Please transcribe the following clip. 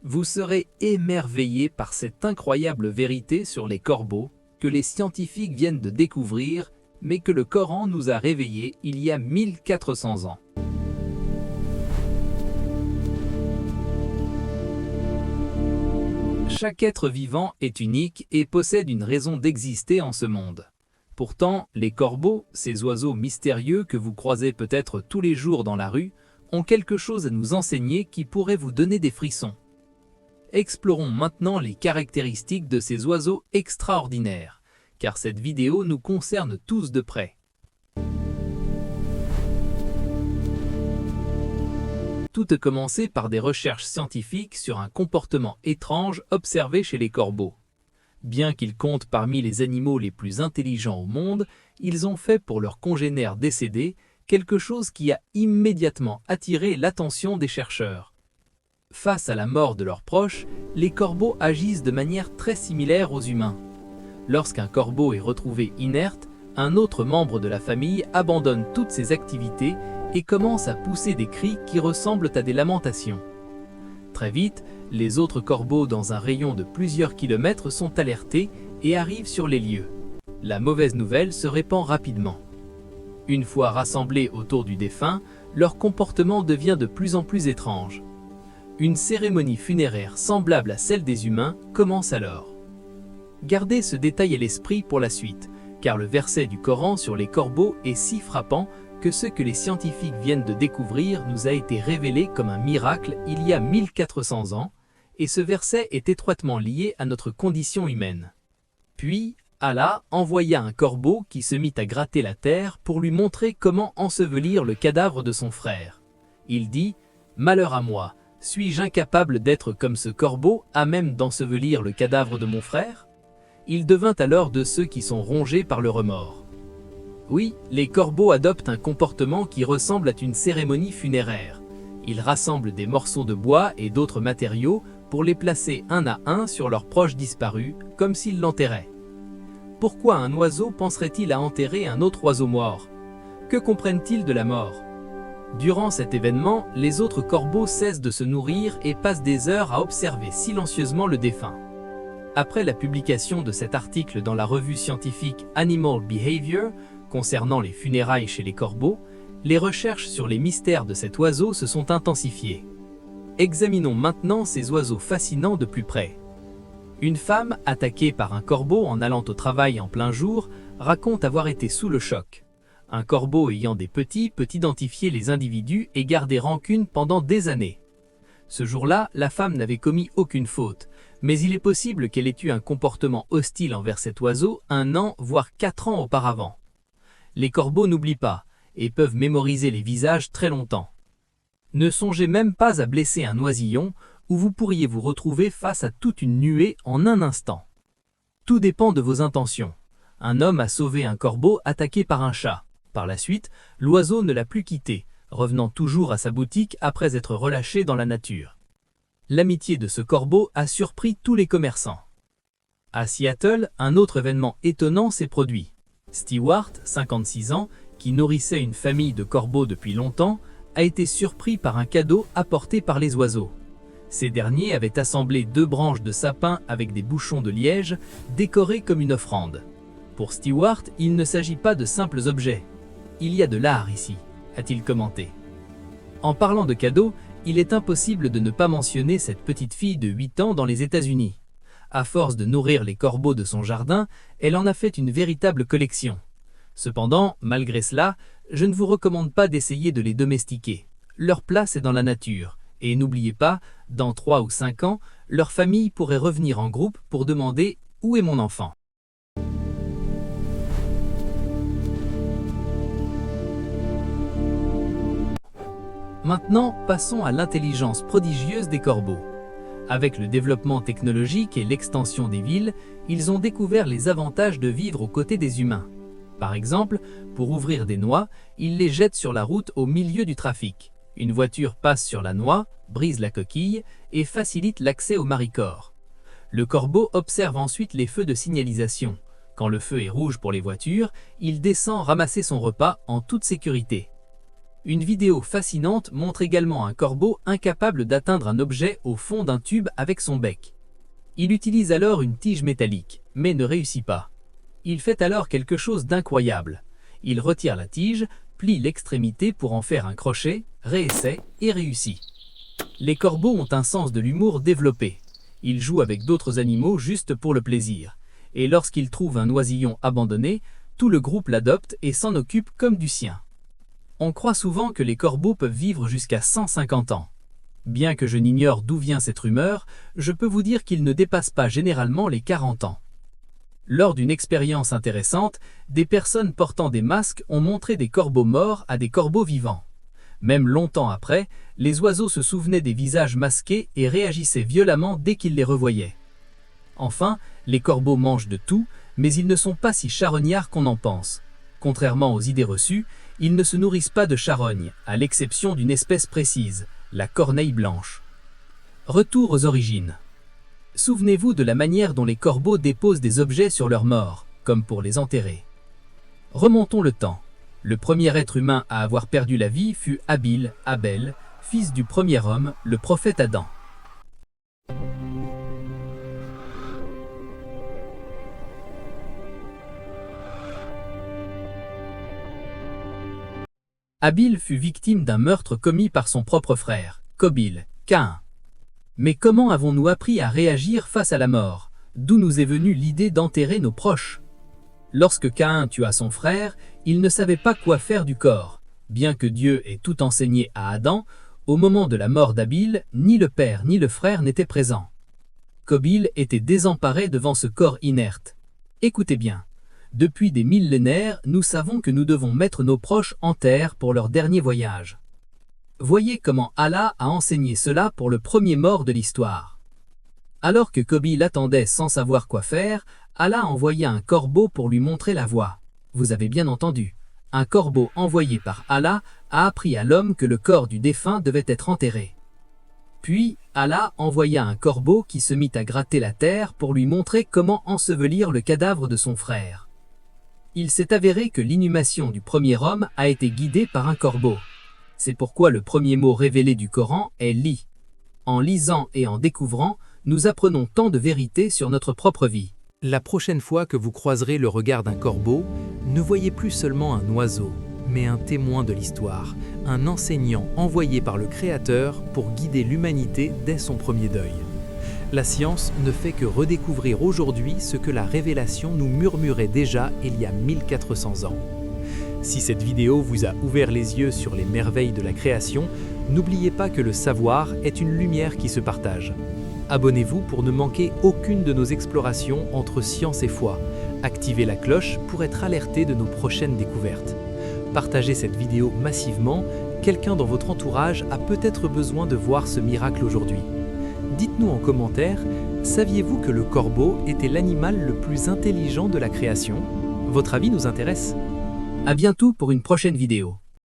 Vous serez émerveillé par cette incroyable vérité sur les corbeaux que les scientifiques viennent de découvrir, mais que le Coran nous a révélé il y a 1400 ans. Chaque être vivant est unique et possède une raison d'exister en ce monde. Pourtant, les corbeaux, ces oiseaux mystérieux que vous croisez peut-être tous les jours dans la rue, ont quelque chose à nous enseigner qui pourrait vous donner des frissons. Explorons maintenant les caractéristiques de ces oiseaux extraordinaires, car cette vidéo nous concerne tous de près. Tout a commencé par des recherches scientifiques sur un comportement étrange observé chez les corbeaux. Bien qu'ils comptent parmi les animaux les plus intelligents au monde, ils ont fait pour leurs congénères décédés quelque chose qui a immédiatement attiré l'attention des chercheurs. Face à la mort de leurs proches, les corbeaux agissent de manière très similaire aux humains. Lorsqu'un corbeau est retrouvé inerte, un autre membre de la famille abandonne toutes ses activités et commence à pousser des cris qui ressemblent à des lamentations. Très vite, les autres corbeaux dans un rayon de plusieurs kilomètres sont alertés et arrivent sur les lieux. La mauvaise nouvelle se répand rapidement. Une fois rassemblés autour du défunt, leur comportement devient de plus en plus étrange. Une cérémonie funéraire semblable à celle des humains commence alors. Gardez ce détail à l'esprit pour la suite, car le verset du Coran sur les corbeaux est si frappant que ce que les scientifiques viennent de découvrir nous a été révélé comme un miracle il y a 1400 ans, et ce verset est étroitement lié à notre condition humaine. Puis, Allah envoya un corbeau qui se mit à gratter la terre pour lui montrer comment ensevelir le cadavre de son frère. Il dit « Malheur à moi, suis-je incapable d'être comme ce corbeau à même d'ensevelir le cadavre de mon frère ?» Il devint alors de ceux qui sont rongés par le remords. Oui, les corbeaux adoptent un comportement qui ressemble à une cérémonie funéraire. Ils rassemblent des morceaux de bois et d'autres matériaux pour les placer un à un sur leurs proches disparus, comme s'ils l'enterraient. Pourquoi un oiseau penserait-il à enterrer un autre oiseau mort? Que comprennent-ils de la mort? Durant cet événement, les autres corbeaux cessent de se nourrir et passent des heures à observer silencieusement le défunt. Après la publication de cet article dans la revue scientifique Animal Behavior concernant les funérailles chez les corbeaux, les recherches sur les mystères de cet oiseau se sont intensifiées. Examinons maintenant ces oiseaux fascinants de plus près. Une femme, attaquée par un corbeau en allant au travail en plein jour, raconte avoir été sous le choc. Un corbeau ayant des petits peut identifier les individus et garder rancune pendant des années. Ce jour-là, la femme n'avait commis aucune faute, mais il est possible qu'elle ait eu un comportement hostile envers cet oiseau 1 an, voire 4 ans auparavant. Les corbeaux n'oublient pas et peuvent mémoriser les visages très longtemps. Ne songez même pas à blesser un oisillon où vous pourriez vous retrouver face à toute une nuée en un instant. Tout dépend de vos intentions. Un homme a sauvé un corbeau attaqué par un chat. Par la suite, l'oiseau ne l'a plus quitté, revenant toujours à sa boutique après être relâché dans la nature. L'amitié de ce corbeau a surpris tous les commerçants. À Seattle, un autre événement étonnant s'est produit. Stewart, 56 ans, qui nourrissait une famille de corbeaux depuis longtemps, a été surpris par un cadeau apporté par les oiseaux. Ces derniers avaient assemblé 2 branches de sapin avec des bouchons de liège, décorés comme une offrande. Pour Stewart, il ne s'agit pas de simples objets. Il y a de l'art ici, a-t-il commenté. En parlant de cadeaux, il est impossible de ne pas mentionner cette petite fille de 8 ans dans les États-Unis. À force de nourrir les corbeaux de son jardin, elle en a fait une véritable collection. Cependant, malgré cela, je ne vous recommande pas d'essayer de les domestiquer. Leur place est dans la nature. Et n'oubliez pas, dans 3 ou 5 ans, leur famille pourrait revenir en groupe pour demander « Où est mon enfant ?» Maintenant, passons à l'intelligence prodigieuse des corbeaux. Avec le développement technologique et l'extension des villes, ils ont découvert les avantages de vivre aux côtés des humains. Par exemple, pour ouvrir des noix, ils les jettent sur la route au milieu du trafic. Une voiture passe sur la noix, brise la coquille et facilite l'accès au Maricor. Le corbeau observe ensuite les feux de signalisation. Quand le feu est rouge pour les voitures, il descend ramasser son repas en toute sécurité. Une vidéo fascinante montre également un corbeau incapable d'atteindre un objet au fond d'un tube avec son bec. Il utilise alors une tige métallique, mais ne réussit pas. Il fait alors quelque chose d'incroyable. Il retire la tige, plie l'extrémité pour en faire un crochet, réessaie et réussit. Les corbeaux ont un sens de l'humour développé. Ils jouent avec d'autres animaux juste pour le plaisir. Et lorsqu'ils trouvent un oisillon abandonné, tout le groupe l'adopte et s'en occupe comme du sien. On croit souvent que les corbeaux peuvent vivre jusqu'à 150 ans. Bien que je n'ignore d'où vient cette rumeur, je peux vous dire qu'ils ne dépassent pas généralement les 40 ans. Lors d'une expérience intéressante, des personnes portant des masques ont montré des corbeaux morts à des corbeaux vivants. Même longtemps après, les oiseaux se souvenaient des visages masqués et réagissaient violemment dès qu'ils les revoyaient. Enfin, les corbeaux mangent de tout, mais ils ne sont pas si charognards qu'on en pense. Contrairement aux idées reçues, ils ne se nourrissent pas de charognes, à l'exception d'une espèce précise, la corneille blanche. Retour aux origines. Souvenez-vous de la manière dont les corbeaux déposent des objets sur leurs morts, comme pour les enterrer. Remontons le temps. Le premier être humain à avoir perdu la vie fut Abel, fils du premier homme, le prophète Adam. Abel fut victime d'un meurtre commis par son propre frère, Cobil, Caïn. Mais comment avons-nous appris à réagir face à la mort? D'où nous est venue l'idée d'enterrer nos proches? Lorsque Caïn tua son frère, il ne savait pas quoi faire du corps. Bien que Dieu ait tout enseigné à Adam, au moment de la mort d'Abel, ni le père ni le frère n'étaient présents. Cobil était désemparé devant ce corps inerte. Écoutez bien. Depuis des millénaires, nous savons que nous devons mettre nos proches en terre pour leur dernier voyage. Voyez comment Allah a enseigné cela pour le premier mort de l'histoire. Alors que Cobil attendait sans savoir quoi faire, Allah envoya un corbeau pour lui montrer la voie. Vous avez bien entendu. Un corbeau envoyé par Allah a appris à l'homme que le corps du défunt devait être enterré. Puis, Allah envoya un corbeau qui se mit à gratter la terre pour lui montrer comment ensevelir le cadavre de son frère. Il s'est avéré que l'inhumation du premier homme a été guidée par un corbeau. C'est pourquoi le premier mot révélé du Coran est « lis ». En lisant et en découvrant, nous apprenons tant de vérités sur notre propre vie. La prochaine fois que vous croiserez le regard d'un corbeau, ne voyez plus seulement un oiseau, mais un témoin de l'histoire, un enseignant envoyé par le Créateur pour guider l'humanité dès son premier deuil. La science ne fait que redécouvrir aujourd'hui ce que la révélation nous murmurait déjà il y a 1400 ans. Si cette vidéo vous a ouvert les yeux sur les merveilles de la création, n'oubliez pas que le savoir est une lumière qui se partage. Abonnez-vous pour ne manquer aucune de nos explorations entre science et foi. Activez la cloche pour être alerté de nos prochaines découvertes. Partagez cette vidéo massivement, quelqu'un dans votre entourage a peut-être besoin de voir ce miracle aujourd'hui. Dites-nous en commentaire, saviez-vous que le corbeau était l'animal le plus intelligent de la création? Votre avis nous intéresse. À bientôt pour une prochaine vidéo.